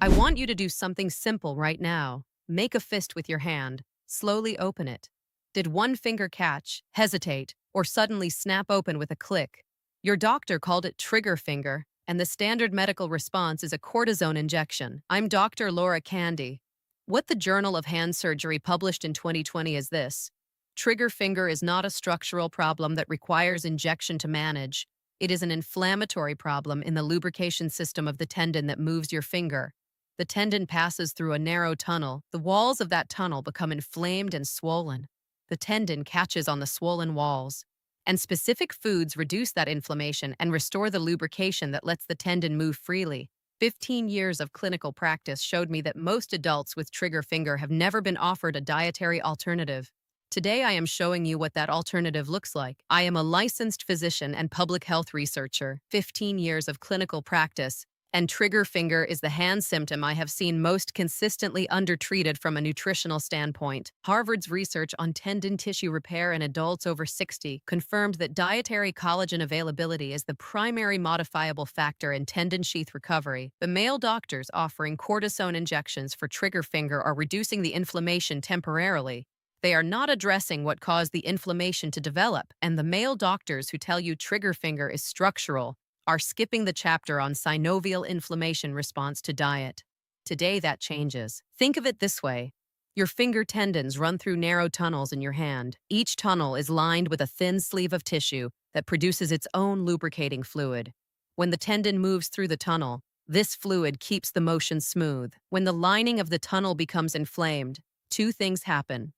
I want you to do something simple right now. Make a fist with your hand. Slowly open it. Did one finger catch, hesitate, or suddenly snap open with a click? Your doctor called it trigger finger, and the standard medical response is a cortisone injection. I'm Dr. Laura Candy. What the Journal of Hand Surgery published in 2020 is this: trigger finger is not a structural problem that requires injection to manage. It is an inflammatory problem in the lubrication system of the tendon that moves your finger. The tendon passes through a narrow tunnel. The walls of that tunnel become inflamed and swollen. The tendon catches on the swollen walls. And specific foods reduce that inflammation and restore the lubrication that lets the tendon move freely. 15 years of clinical practice showed me that most adults with trigger finger have never been offered a dietary alternative. Today, I am showing you what that alternative looks like. I am a licensed physician and public health researcher, 15 years of clinical practice, and trigger finger is the hand symptom I have seen most consistently undertreated from a nutritional standpoint. Harvard's research on tendon tissue repair in adults over 60 confirmed that dietary collagen availability is the primary modifiable factor in tendon sheath recovery. The male doctors offering cortisone injections for trigger finger are reducing the inflammation temporarily. They are not addressing what caused the inflammation to develop, and the male doctors who tell you trigger finger is structural are skipping the chapter on synovial inflammation response to diet. Today, that changes. Think of it this way. Your finger tendons run through narrow tunnels in your hand. Each tunnel is lined with a thin sleeve of tissue that produces its own lubricating fluid. When the tendon moves through the tunnel, this fluid keeps the motion smooth. When the lining of the tunnel becomes inflamed, two things happen.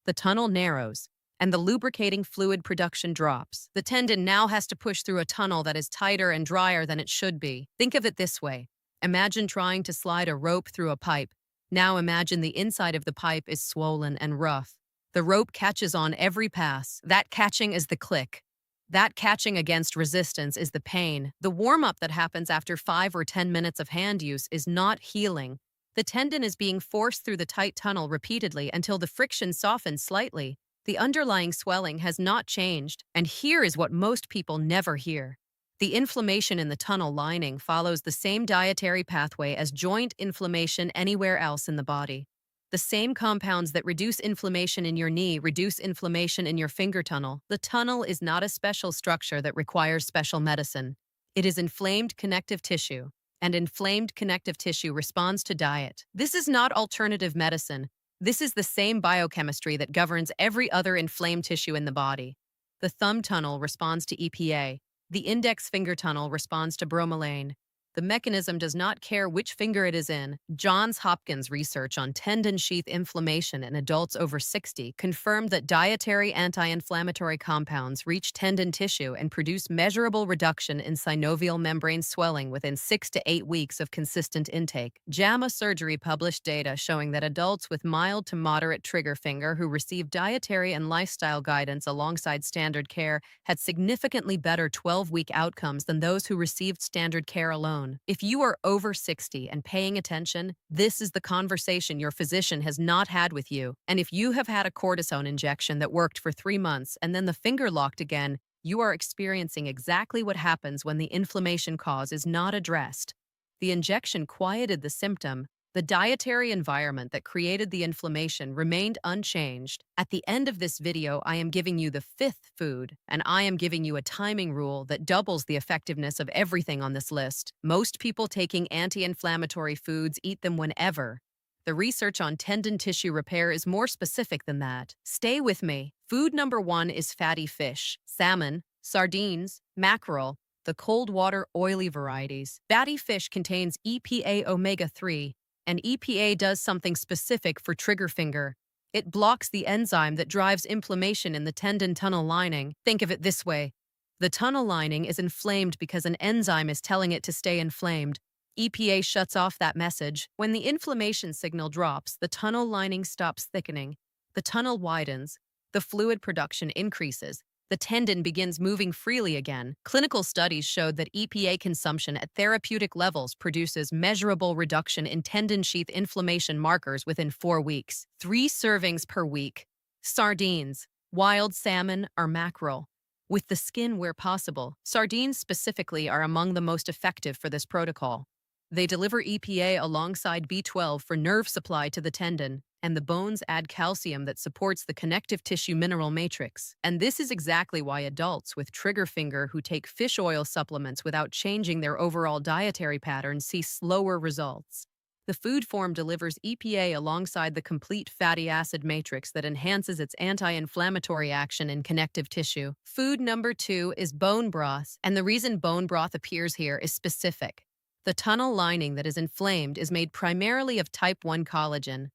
The tunnel narrows, and the lubricating fluid production drops. The tendon now has to push through a tunnel that is tighter and drier than it should be. Think of it this way. Imagine trying to slide a rope through a pipe. Now imagine the inside of the pipe is swollen and rough. The rope catches on every pass. That catching is the click. That catching against resistance is the pain. The warm-up that happens after 5 or 10 minutes of hand use is not healing. The tendon is being forced through the tight tunnel repeatedly until the friction softens slightly. The underlying swelling has not changed, and here is what most people never hear. The inflammation in the tunnel lining follows the same dietary pathway as joint inflammation anywhere else in the body. The same compounds that reduce inflammation in your knee reduce inflammation in your finger tunnel. The tunnel is not a special structure that requires special medicine. It is inflamed connective tissue, and inflamed connective tissue responds to diet. This is not alternative medicine. This is the same biochemistry that governs every other inflamed tissue in the body. The thumb tunnel responds to EPA. The index finger tunnel responds to bromelain. The mechanism does not care which finger it is in. Johns Hopkins research on tendon sheath inflammation in adults over 60 confirmed that dietary anti-inflammatory compounds reach tendon tissue and produce measurable reduction in synovial membrane swelling within 6 to 8 weeks of consistent intake. JAMA Surgery published data showing that adults with mild to moderate trigger finger who received dietary and lifestyle guidance alongside standard care had significantly better 12-week outcomes than those who received standard care alone. If you are over 60 and paying attention, this is the conversation your physician has not had with you. And if you have had a cortisone injection that worked for 3 months and then the finger locked again, you are experiencing exactly what happens when the inflammation cause is not addressed. The injection quieted the symptom. The dietary environment that created the inflammation remained unchanged. At the end of this video, I am giving you the 5th food, and I am giving you a timing rule that doubles the effectiveness of everything on this list. Most people taking anti-inflammatory foods eat them whenever. The research on tendon tissue repair is more specific than that. Stay with me. Food number 1 is fatty fish, salmon, sardines, mackerel, the cold water oily varieties. Fatty fish contains EPA omega-3, and EPA does something specific for trigger finger. It blocks the enzyme that drives inflammation in the tendon tunnel lining. Think of it this way. The tunnel lining is inflamed because an enzyme is telling it to stay inflamed. EPA shuts off that message. When the inflammation signal drops, the tunnel lining stops thickening. The tunnel widens. The fluid production increases. The tendon begins moving freely again. Clinical studies showed that EPA consumption at therapeutic levels produces measurable reduction in tendon sheath inflammation markers within 4 weeks. 3 servings per week. Sardines, wild salmon, or mackerel. With the skin where possible, sardines specifically are among the most effective for this protocol. They deliver EPA alongside B12 for nerve supply to the tendon, and the bones add calcium that supports the connective tissue mineral matrix. And this is exactly why adults with trigger finger who take fish oil supplements without changing their overall dietary pattern see slower results. The food form delivers EPA alongside the complete fatty acid matrix that enhances its anti-inflammatory action in connective tissue. Food number 2 is bone broth, and the reason bone broth appears here is specific. The tunnel lining that is inflamed is made primarily of type 1 collagen.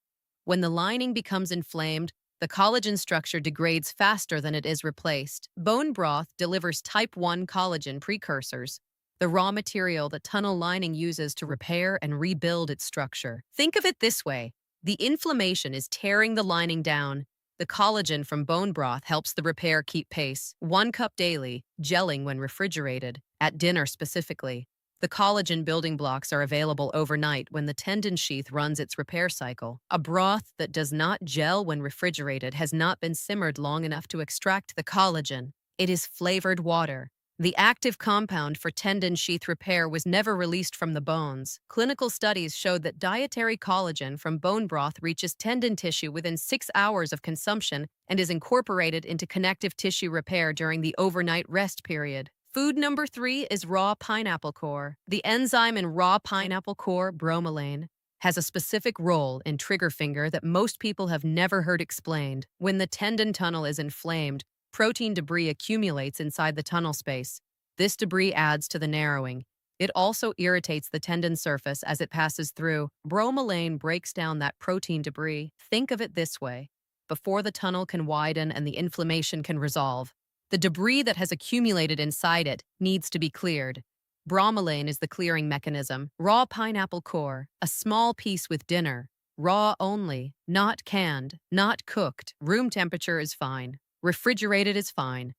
When the lining becomes inflamed, the collagen structure degrades faster than it is replaced. Bone broth delivers type 1 collagen precursors, the raw material the tunnel lining uses to repair and rebuild its structure. Think of it this way. The inflammation is tearing the lining down. The collagen from bone broth helps the repair keep pace. 1 cup daily, gelling when refrigerated, at dinner specifically. The collagen building blocks are available overnight when the tendon sheath runs its repair cycle. A broth that does not gel when refrigerated has not been simmered long enough to extract the collagen. It is flavored water. The active compound for tendon sheath repair was never released from the bones. Clinical studies showed that dietary collagen from bone broth reaches tendon tissue within 6 hours of consumption and is incorporated into connective tissue repair during the overnight rest period. Food number 3 is raw pineapple core. The enzyme in raw pineapple core, bromelain, has a specific role in trigger finger that most people have never heard explained. When the tendon tunnel is inflamed, protein debris accumulates inside the tunnel space. This debris adds to the narrowing. It also irritates the tendon surface as it passes through. Bromelain breaks down that protein debris. Think of it this way. Before the tunnel can widen and the inflammation can resolve, the debris that has accumulated inside it needs to be cleared. Bromelain is the clearing mechanism. Raw pineapple core, a small piece with dinner. Raw only, not canned, not cooked. Room temperature is fine. Refrigerated is fine.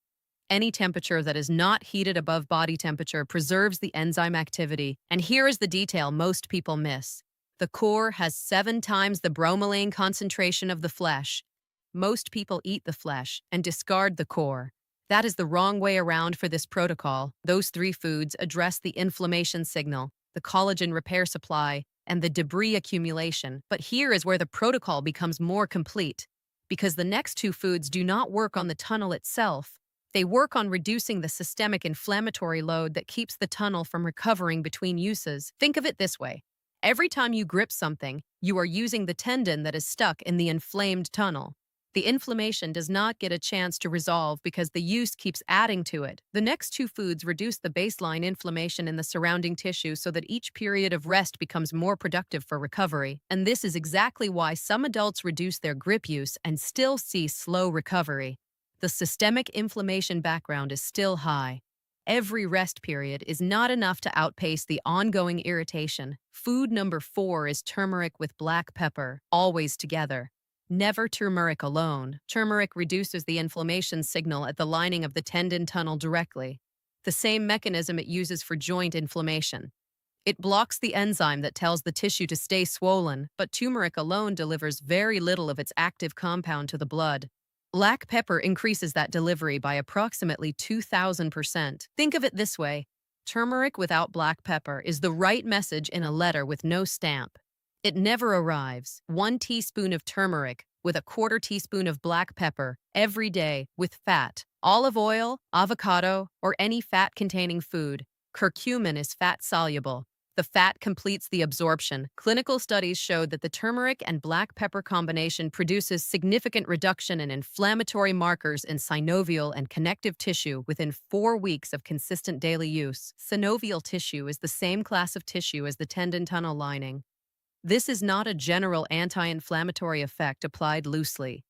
Any temperature that is not heated above body temperature preserves the enzyme activity. And here is the detail most people miss. The core has 7 times the bromelain concentration of the flesh. Most people eat the flesh and discard the core. That is the wrong way around for this protocol. Those 3 foods address the inflammation signal, the collagen repair supply, and the debris accumulation. But here is where the protocol becomes more complete. Because the next 2 foods do not work on the tunnel itself, they work on reducing the systemic inflammatory load that keeps the tunnel from recovering between uses. Think of it this way. Every time you grip something, you are using the tendon that is stuck in the inflamed tunnel. The inflammation does not get a chance to resolve because the use keeps adding to it. The next 2 foods reduce the baseline inflammation in the surrounding tissue so that each period of rest becomes more productive for recovery. And this is exactly why some adults reduce their grip use and still see slow recovery. The systemic inflammation background is still high. Every rest period is not enough to outpace the ongoing irritation. Food number 4 is turmeric with black pepper, always together. Never turmeric alone. Turmeric reduces the inflammation signal at the lining of the tendon tunnel directly, the same mechanism it uses for joint inflammation. It blocks the enzyme that tells the tissue to stay swollen, but turmeric alone delivers very little of its active compound to the blood. Black pepper increases that delivery by approximately 2,000%. Think of it this way. Turmeric without black pepper is the right message in a letter with no stamp. It never arrives. 1 teaspoon of turmeric with a 1/4 teaspoon of black pepper every day with fat, olive oil, avocado, or any fat-containing food. Curcumin is fat-soluble. The fat completes the absorption. Clinical studies showed that the turmeric and black pepper combination produces significant reduction in inflammatory markers in synovial and connective tissue within 4 weeks of consistent daily use. Synovial tissue is the same class of tissue as the tendon tunnel lining. This is not a general anti-inflammatory effect applied loosely.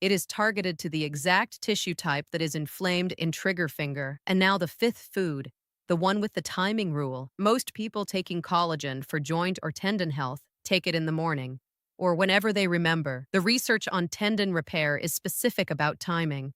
It is targeted to the exact tissue type that is inflamed in trigger finger. And now the 5th food, the one with the timing rule. Most people taking collagen for joint or tendon health take it in the morning, or whenever they remember. The research on tendon repair is specific about timing.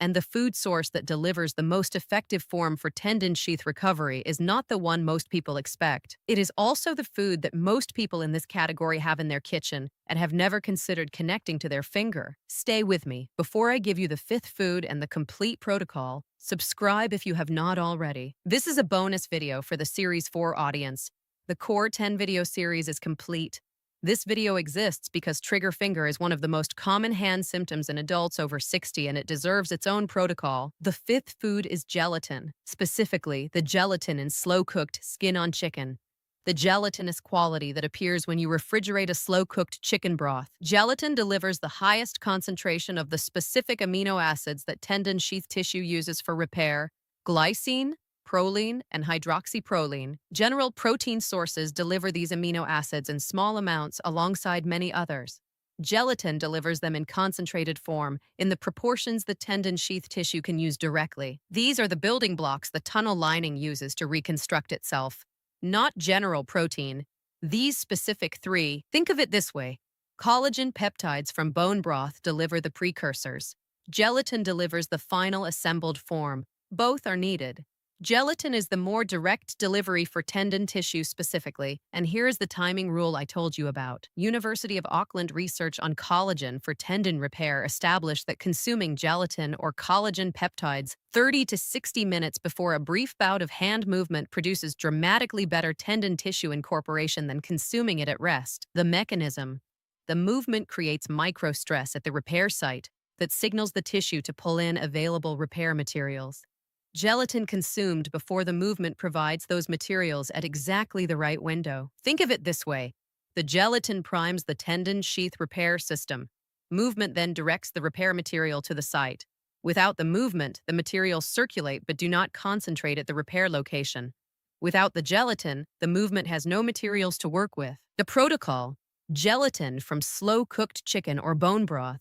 And the food source that delivers the most effective form for tendon sheath recovery is not the one most people expect. It is also the food that most people in this category have in their kitchen and have never considered connecting to their finger. Stay with me. Before I give you the 5th food and the complete protocol, subscribe if you have not already. This is a bonus video for the Series 4 audience. The Core 10 video series is complete. This video exists because trigger finger is one of the most common hand symptoms in adults over 60 and it deserves its own protocol. The fifth food is gelatin, specifically the gelatin in slow-cooked skin-on chicken. The gelatinous quality that appears when you refrigerate a slow-cooked chicken broth. Gelatin delivers the highest concentration of the specific amino acids that tendon sheath tissue uses for repair: glycine, proline, and hydroxyproline. General protein sources deliver these amino acids in small amounts alongside many others. Gelatin delivers them in concentrated form, in the proportions the tendon sheath tissue can use directly. These are the building blocks the tunnel lining uses to reconstruct itself. Not general protein. These specific three, think of it this way. Collagen peptides from bone broth deliver the precursors. Gelatin delivers the final assembled form. Both are needed. Gelatin is the more direct delivery for tendon tissue specifically, and here is the timing rule I told you about. University of Auckland research on collagen for tendon repair established that consuming gelatin or collagen peptides 30 to 60 minutes before a brief bout of hand movement produces dramatically better tendon tissue incorporation than consuming it at rest. The mechanism. The movement creates microstress at the repair site that signals the tissue to pull in available repair materials. Gelatin consumed before the movement provides those materials at exactly the right window. Think of it this way. The gelatin primes the tendon sheath repair system. Movement then directs the repair material to the site. Without the movement, the materials circulate but do not concentrate at the repair location. Without the gelatin, the movement has no materials to work with. The protocol: gelatin from slow-cooked chicken or bone broth,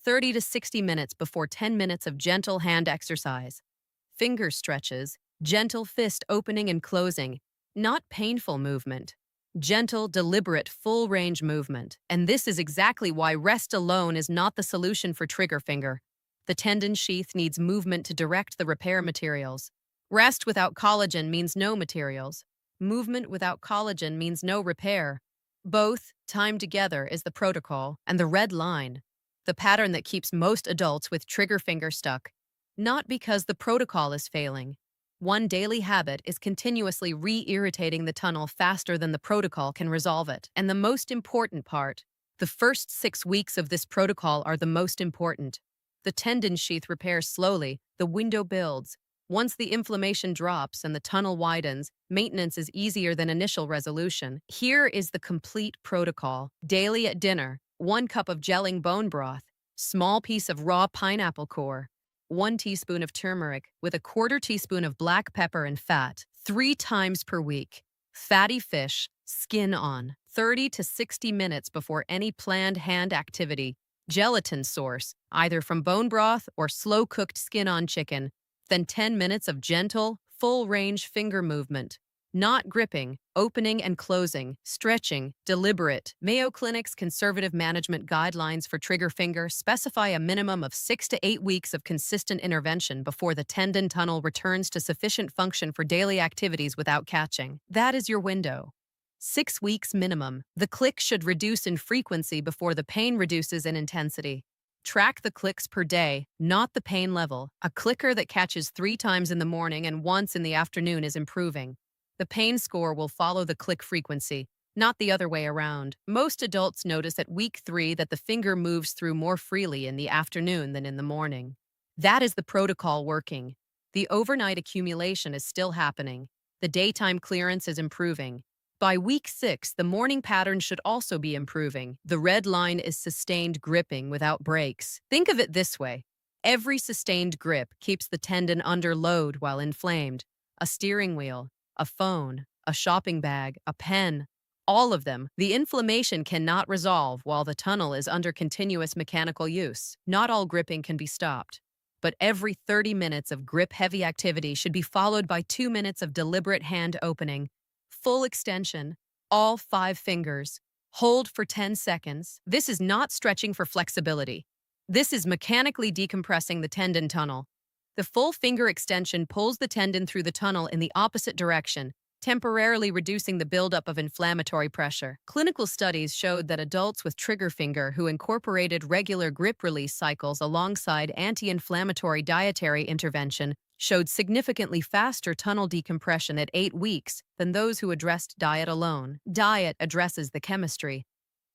30 to 60 minutes before 10 minutes of gentle hand exercise. Finger stretches, gentle fist opening and closing, not painful movement. Gentle, deliberate, full-range movement. And this is exactly why rest alone is not the solution for trigger finger. The tendon sheath needs movement to direct the repair materials. Rest without collagen means no materials. Movement without collagen means no repair. Both, timed together, is the protocol, and the red line, the pattern that keeps most adults with trigger finger stuck. Not because the protocol is failing. One daily habit is continuously re-irritating the tunnel faster than the protocol can resolve it. And the most important part, the first 6 weeks of this protocol are the most important. The tendon sheath repairs slowly, the window builds. Once the inflammation drops and the tunnel widens, maintenance is easier than initial resolution. Here is the complete protocol. Daily at dinner, 1 cup of gelling bone broth, small piece of raw pineapple core, 1 teaspoon of turmeric with a 1/4 teaspoon of black pepper and fat, 3 times per week. Fatty fish, skin on, 30 to 60 minutes before any planned hand activity. Gelatin source, either from bone broth or slow-cooked skin-on chicken. Then 10 minutes of gentle, full-range finger movement. Not gripping, opening and closing, stretching, deliberate. Mayo Clinic's conservative management guidelines for trigger finger specify a minimum of 6 to 8 weeks of consistent intervention before the tendon tunnel returns to sufficient function for daily activities without catching. That is your window. 6 weeks minimum. The click should reduce in frequency before the pain reduces in intensity. Track the clicks per day, not the pain level. A clicker that catches 3 times in the morning and once in the afternoon is improving. The pain score will follow the click frequency, not the other way around. Most adults notice at week 3 that the finger moves through more freely in the afternoon than in the morning. That is the protocol working. The overnight accumulation is still happening. The daytime clearance is improving. By week 6, the morning pattern should also be improving. The red line is sustained gripping without breaks. Think of it this way. Every sustained grip keeps the tendon under load while inflamed. A steering wheel, a phone, a shopping bag, a pen, all of them. The inflammation cannot resolve while the tunnel is under continuous mechanical use. Not all gripping can be stopped, but every 30 minutes of grip-heavy activity should be followed by 2 minutes of deliberate hand opening, full extension, all 5 fingers. Hold for 10 seconds. This is not stretching for flexibility. This is mechanically decompressing the tendon tunnel. The full finger extension pulls the tendon through the tunnel in the opposite direction, temporarily reducing the buildup of inflammatory pressure. Clinical studies showed that adults with trigger finger who incorporated regular grip release cycles alongside anti-inflammatory dietary intervention showed significantly faster tunnel decompression at 8 weeks than those who addressed diet alone. Diet addresses the chemistry.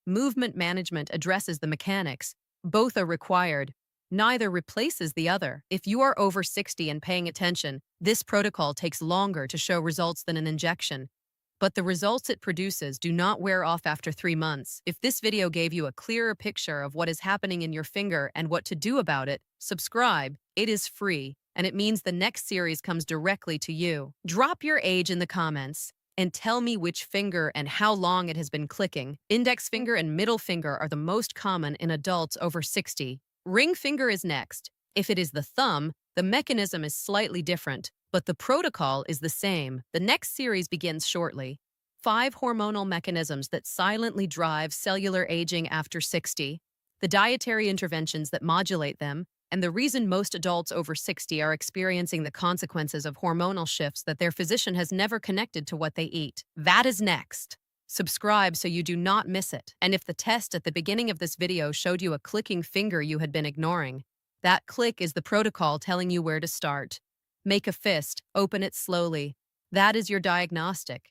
Movement management addresses the mechanics. Both are required. Neither replaces the other. If you are over 60 and paying attention, this protocol takes longer to show results than an injection. But the results it produces do not wear off after 3 months. If this video gave you a clearer picture of what is happening in your finger and what to do about it, subscribe. It is free, and it means the next series comes directly to you. Drop your age in the comments and tell me which finger and how long it has been clicking. Index finger and middle finger are the most common in adults over 60. Ring finger is next. If it is the thumb, the mechanism is slightly different, but the protocol is the same. The next series begins shortly. 5 hormonal mechanisms that silently drive cellular aging after 60, the dietary interventions that modulate them, and the reason most adults over 60 are experiencing the consequences of hormonal shifts that their physician has never connected to what they eat. That is next. Subscribe so you do not miss it. And if the test at the beginning of this video showed you a clicking finger you had been ignoring, that click is the protocol telling you where to start. Make a fist, open it slowly. That is your diagnostic.